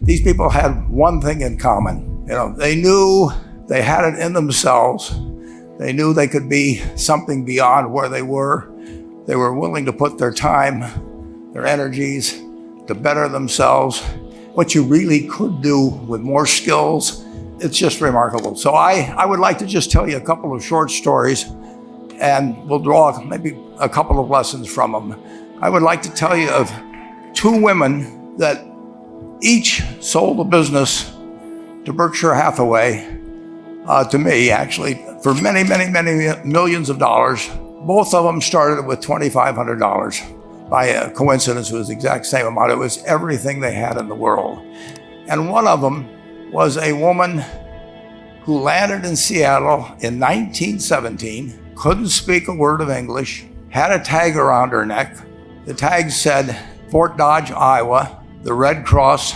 These people had one thing in common. They knew they had it in themselves. They knew they could be something beyond where they were. They were willing to put their time, their energies to better themselves. What you really could do with more skills, it's just remarkable. So I would like to just tell you a couple of short stories, and we'll draw maybe a couple of lessons from them. I would like to tell you of two women that each sold a business to Berkshire Hathaway, to me actually, for many, many, many millions of dollars. Both of them started with $2,500. By a coincidence, it was the exact same amount. It was everything they had in the world. And one of them was a woman who landed in Seattle in 1917, couldn't speak a word of English, had a tag around her neck. The tag said Fort Dodge, Iowa. The Red Cross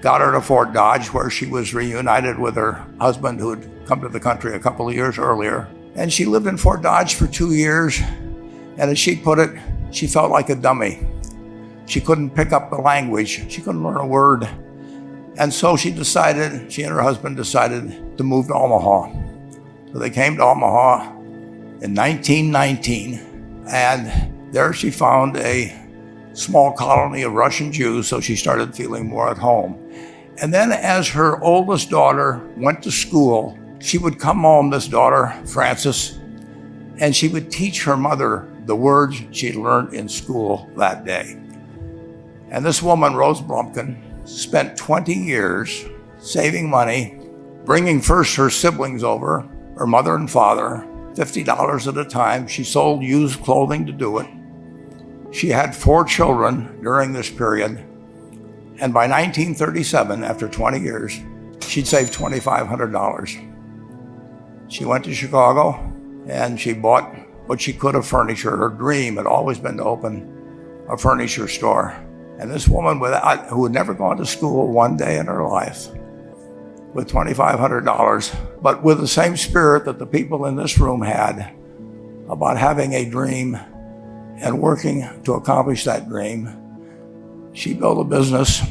got her to Fort Dodge, where she was reunited with her husband who had come to the country a couple of years earlier. And she lived in Fort Dodge for 2 years. And as she put it, she felt like a dummy. She couldn't pick up the language. She couldn't learn a word. And so she and her husband decided to move to Omaha. So they came to Omaha in 1919. And there she found a small colony of Russian Jews, so she started feeling more at home. And then as her oldest daughter went to school, she would come home, this daughter, Frances, and she would teach her mother the words she'd learned in school that day. And this woman, Rose Blumpkin, spent 20 years saving money, bringing first her siblings over, her mother and father, $50 at a time. She sold used clothing to do it. She had 4 children during this period. And by 1937, after 20 years, she'd saved $2,500. She went to Chicago and she bought what she could of furniture. Her dream had always been to open a furniture store. And this woman who had never gone to school one day in her life, with $2,500, but with the same spirit that the people in this room had about having a dream and working to accomplish that dream, she built a business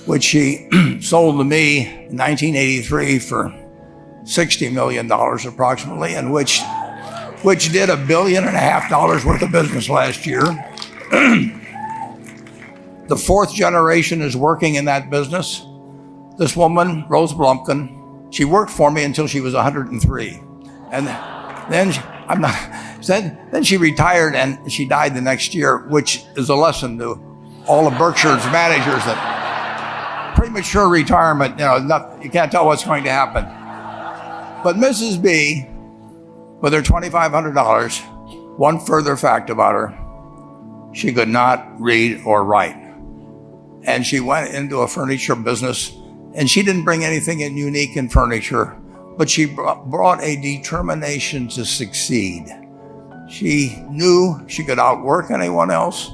which she sold to me in 1983 for $60 million approximately, and which did $1.5 billion worth of business last year. The 4th generation is working in that business. This woman, Rose Blumpkin, she worked for me until she was 103. And then she retired and she died the next year, which is a lesson to all of Berkshire's managers that premature retirement, you can't tell what's going to happen. But Mrs. B, with her $2,500, one further fact about her, she could not read or write. And she went into a furniture business, and she didn't bring anything unique in furniture, but she brought a determination to succeed. She knew she could outwork anyone else.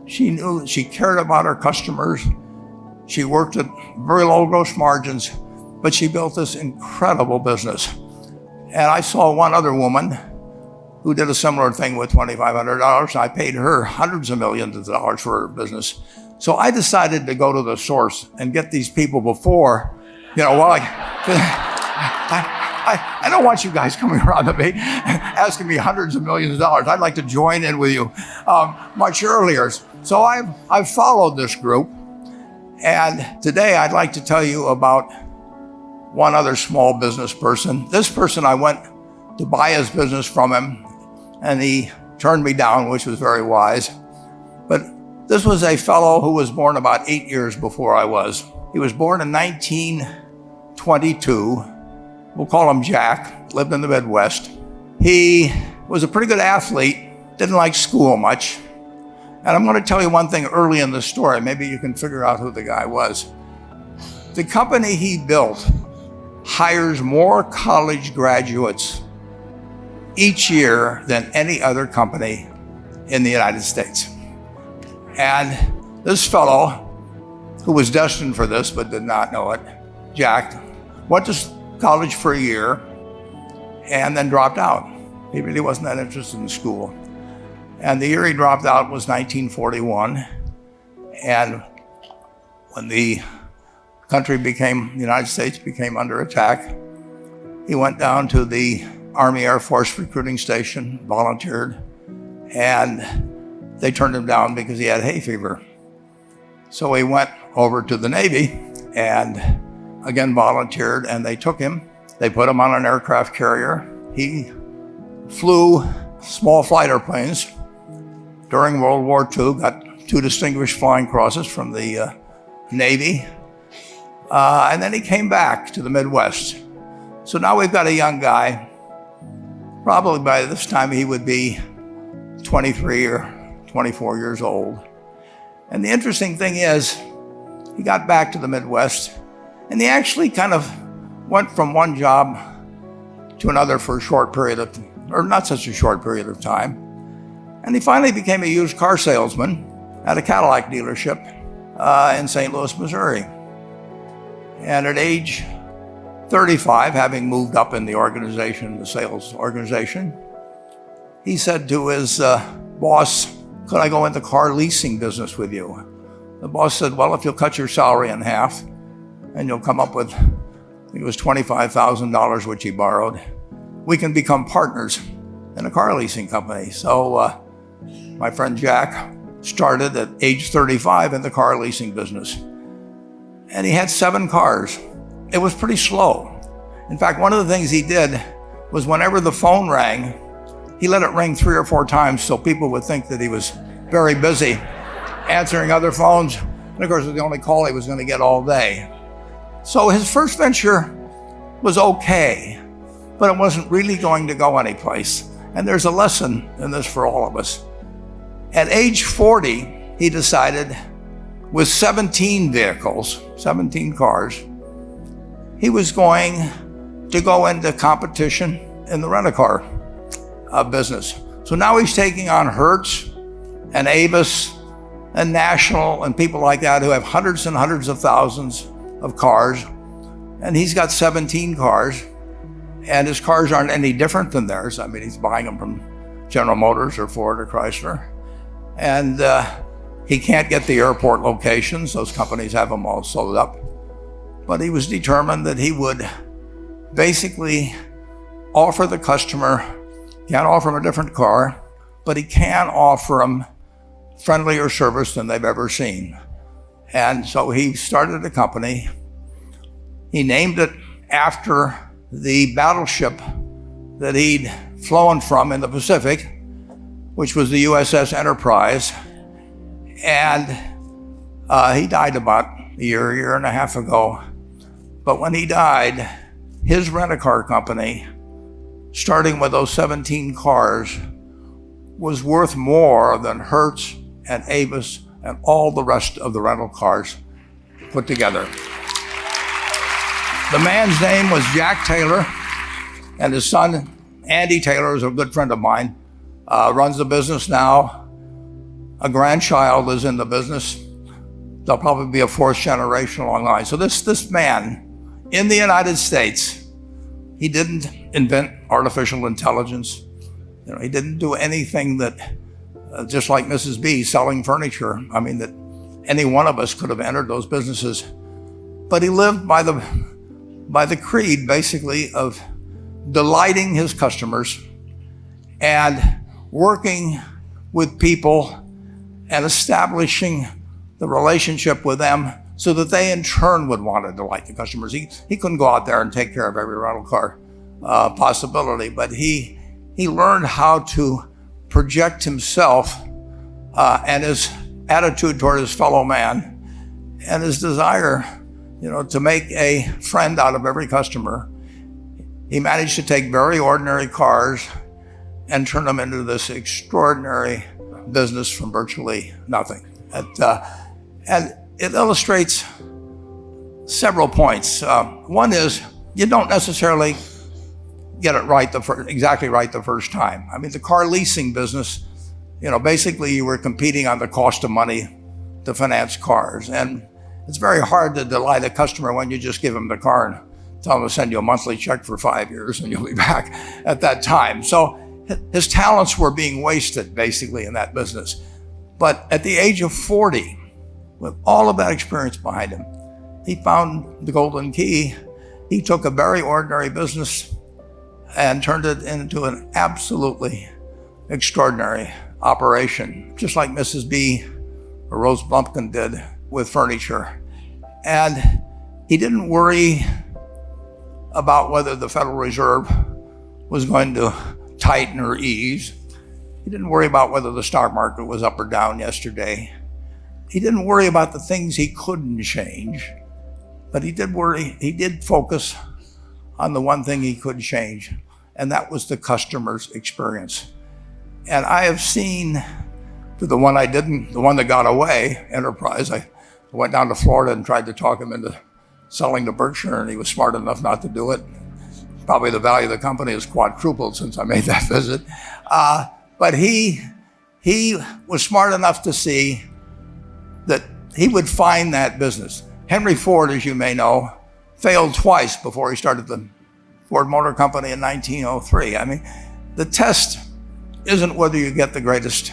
She knew she cared about her customers. She worked at very low gross margins, but she built this incredible business. And I saw one other woman who did a similar thing with $2,500. I paid her hundreds of millions of dollars for her business. So I decided to go to the source and get these people before, I don't want you guys coming around to me asking me hundreds of millions of dollars. I'd like to join in with you much earlier. So I've followed this group. And today I'd like to tell you about one other small business person. This person, I went to buy his business from him, and he turned me down, which was very wise. But this was a fellow who was born about 8 years before I was. He was born in 1922. We'll call him Jack, lived in the Midwest. He was a pretty good athlete, didn't like school much. And I'm going to tell you one thing early in the story. Maybe you can figure out who the guy was. The company he built hires more college graduates each year than any other company in the United States. And this fellow, who was destined for this but did not know it, Jack, went to college for a year and then dropped out. He really wasn't that interested in school. And the year he dropped out was 1941. And when the the United States became under attack. He went down to the Army Air Force recruiting station, volunteered, and they turned him down because he had hay fever. So he went over to the Navy and again volunteered, and they took him. They put him on an aircraft carrier. He flew small flight airplanes during World War II, got 2 distinguished flying crosses from the Navy, and then he came back to the Midwest. So now we've got a young guy. Probably by this time he would be 23 or 24 years old. And the interesting thing is, he got back to the Midwest, and he actually kind of went from one job to another for a short period of, or not such a short period of time. And he finally became a used car salesman at a Cadillac dealership in St. Louis, Missouri. And at age 35, having moved up in the organization, the sales organization, he said to his boss, "Could I go into car leasing business with you?" The boss said, "Well, if you'll cut your salary in half and you'll come up with, I think it was $25,000, which he borrowed, we can become partners in a car leasing company." So my friend Jack started at age 35 in the car leasing business. And he had 7 cars. It was pretty slow. In fact, one of the things he did was whenever the phone rang, he let it ring 3 or 4 times so people would think that he was very busy answering other phones. And of course, it was the only call he was going to get all day. So his first venture was okay, but it wasn't really going to go anyplace. And there's a lesson in this for all of us. At age 40, he decided, with 17 vehicles, 17 cars, he was going to go into competition in the rent-a-car business. So now he's taking on Hertz and Avis and National and people like that who have hundreds and hundreds of thousands of cars. And he's got 17 cars, and his cars aren't any different than theirs. I mean, he's buying them from General Motors or Ford or Chrysler. And he can't get the airport locations. Those companies have them all sold up. But he was determined that he would basically offer the customer, can't offer him a different car, but he can offer them friendlier service than they've ever seen. And so he started a company. He named it after the battleship that he'd flown from in the Pacific, which was the USS Enterprise. And he died about a year and a half ago. But when he died, his rent-a-car company, starting with those 17 cars, was worth more than Hertz and Avis and all the rest of the rental cars put together. The man's name was Jack Taylor, and his son, Andy Taylor, is a good friend of mine, runs the business now. A grandchild is in the business. There'll probably be a 4th generation along the line. So this man in the United States, he didn't invent artificial intelligence. He didn't do anything that, just like Mrs. B selling furniture, I mean, that any one of us could have entered those businesses. But he lived by the creed, basically, of delighting his customers and working with people and establishing the relationship with them so that they in turn would want to delight the customers. He couldn't go out there and take care of every rental car possibility, but he learned how to project himself and his attitude toward his fellow man and his desire, to make a friend out of every customer. He managed to take very ordinary cars and turn them into this extraordinary business from virtually nothing. And it illustrates several points. One is, you don't necessarily get it right exactly right the first time. I mean, the car leasing business, basically you were competing on the cost of money to finance cars. And it's very hard to delight a customer when you just give them the car and tell them to send you a monthly check for 5 years and you'll be back at that time. So his talents were being wasted basically in that business. But at the age of 40, with all of that experience behind him, he found the golden key. He took a very ordinary business and turned it into an absolutely extraordinary operation, just like Mrs. B or Rose Blumpkin did with furniture. And he didn't worry about whether the Federal Reserve was going to tighten or ease. He didn't worry about whether the stock market was up or down yesterday. He didn't worry about the things he couldn't change, but he did focus on the one thing he could change, and that was the customer's experience. And I have seen, to the one that got away, Enterprise, I went down to Florida and tried to talk him into selling to Berkshire, and he was smart enough not to do it. Probably the value of the company has quadrupled since I made that visit. But he was smart enough to see that he would find that business. Henry Ford, as you may know, failed twice before he started the Ford Motor Company in 1903. I mean, the test isn't whether you get the greatest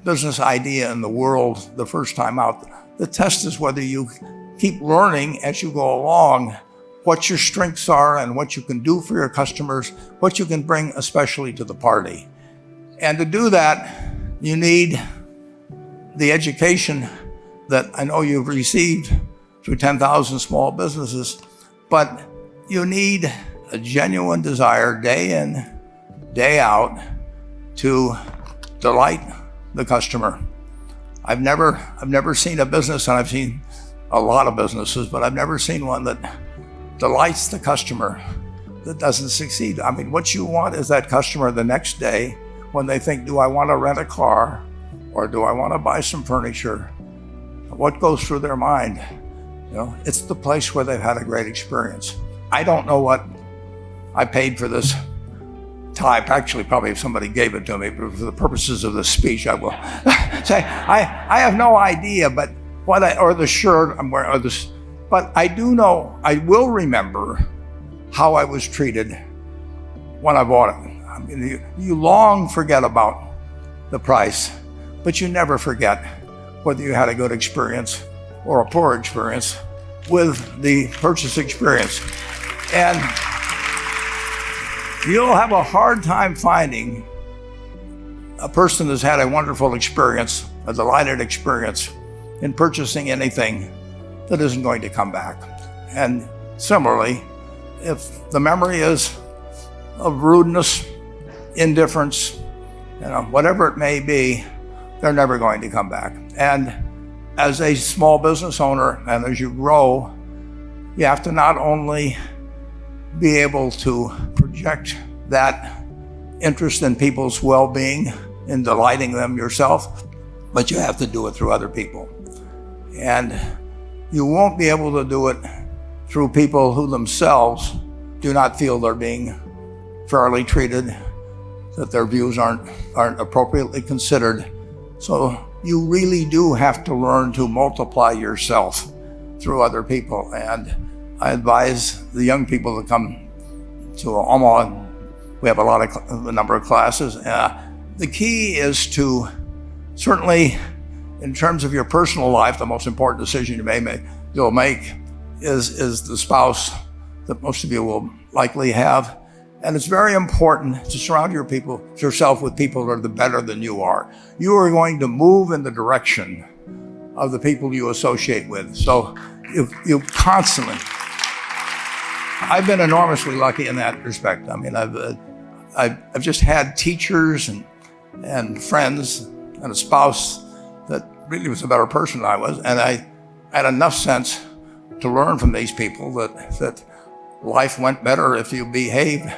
business idea in the world the first time out. The test is whether you keep learning as you go along what your strengths are and what you can do for your customers, what you can bring especially to the party. And to do that, you need the education that I know you've received through 10,000 small businesses, but you need a genuine desire day in, day out to delight the customer. I've never seen a business, and I've seen a lot of businesses, but I've never seen one that delights the customer that doesn't succeed. I mean, what you want is that customer the next day when they think, do I want to rent a car or do I want to buy some furniture? What goes through their mind? You know, it's the place where they've had a great experience. I don't know what I paid for this tie. Actually, probably if somebody gave it to me, but for the purposes of this speech, I will say I have no idea. But or the shirt I'm wearing, or this. But I do know, I will remember how I was treated when I bought it. I mean, you long forget about the price, but you never forget whether you had a good experience or a poor experience with the purchase experience. And you'll have a hard time finding a person that's had a wonderful experience, a delighted experience in purchasing anything that isn't going to come back. And similarly, if the memory is of rudeness, indifference, whatever it may be, they're never going to come back. And as a small business owner, and as you grow, you have to not only be able to project that interest in people's well-being, in delighting them yourself, but you have to do it through other people. And you won't be able to do it through people who themselves do not feel they're being fairly treated, that their views aren't appropriately considered. So you really do have to learn to multiply yourself through other people. And I advise the young people to come to Omaha. We have a number of classes. The key is to, certainly in terms of your personal life, the most important decision you'll make is the spouse that most of you will likely have. And it's very important to surround yourself with people that are better than you are. You are going to move in the direction of the people you associate with. So you constantly, I've been enormously lucky in that respect. I mean, I've just had teachers and friends and a spouse that really was a better person than I was. And I had enough sense to learn from these people that life went better if you behaved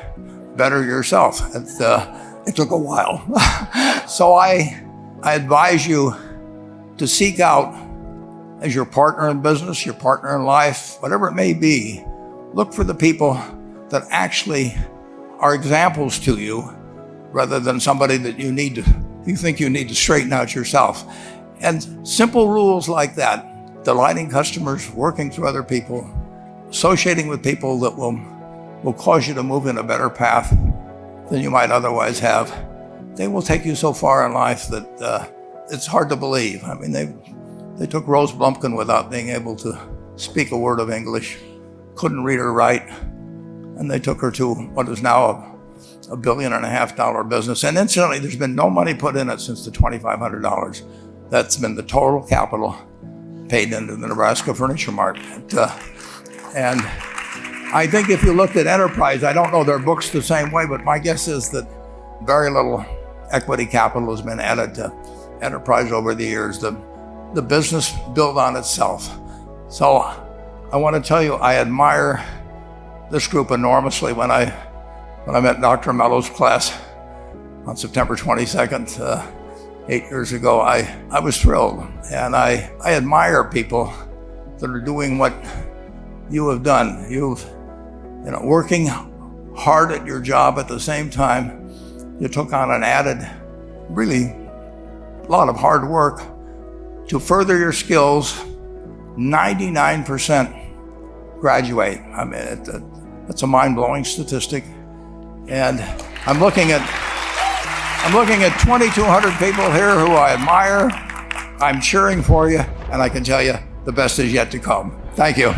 better yourself. It took a while. So I advise you to seek out, as your partner in business, your partner in life, whatever it may be, look for the people that actually are examples to you rather than somebody that you think you need to straighten out yourself. And simple rules like that, delighting customers, working through other people, associating with people that will cause you to move in a better path than you might otherwise have, they will take you so far in life that it's hard to believe. I mean, they took Rose Blumpkin without being able to speak a word of English, couldn't read or write. And they took her to what is now a $1.5 billion business. And incidentally, there's been no money put in it since the $2,500. That's been the total capital paid into the Nebraska Furniture Mart. And I think if you looked at Enterprise, I don't know their books the same way, but my guess is that very little equity capital has been added to Enterprise over the years. The business built on itself. So I want to tell you, I admire this group enormously. When I met Dr. Mello's class on September 22nd, 8 years ago, I was thrilled. And I admire people that are doing what you have done. Working hard at your job at the same time, you took on an added, really, lot of hard work to further your skills. 99% graduate. I mean, that's a mind-blowing statistic. And I'm looking at 2,200 people here who I admire. I'm cheering for you, and I can tell you the best is yet to come. Thank you.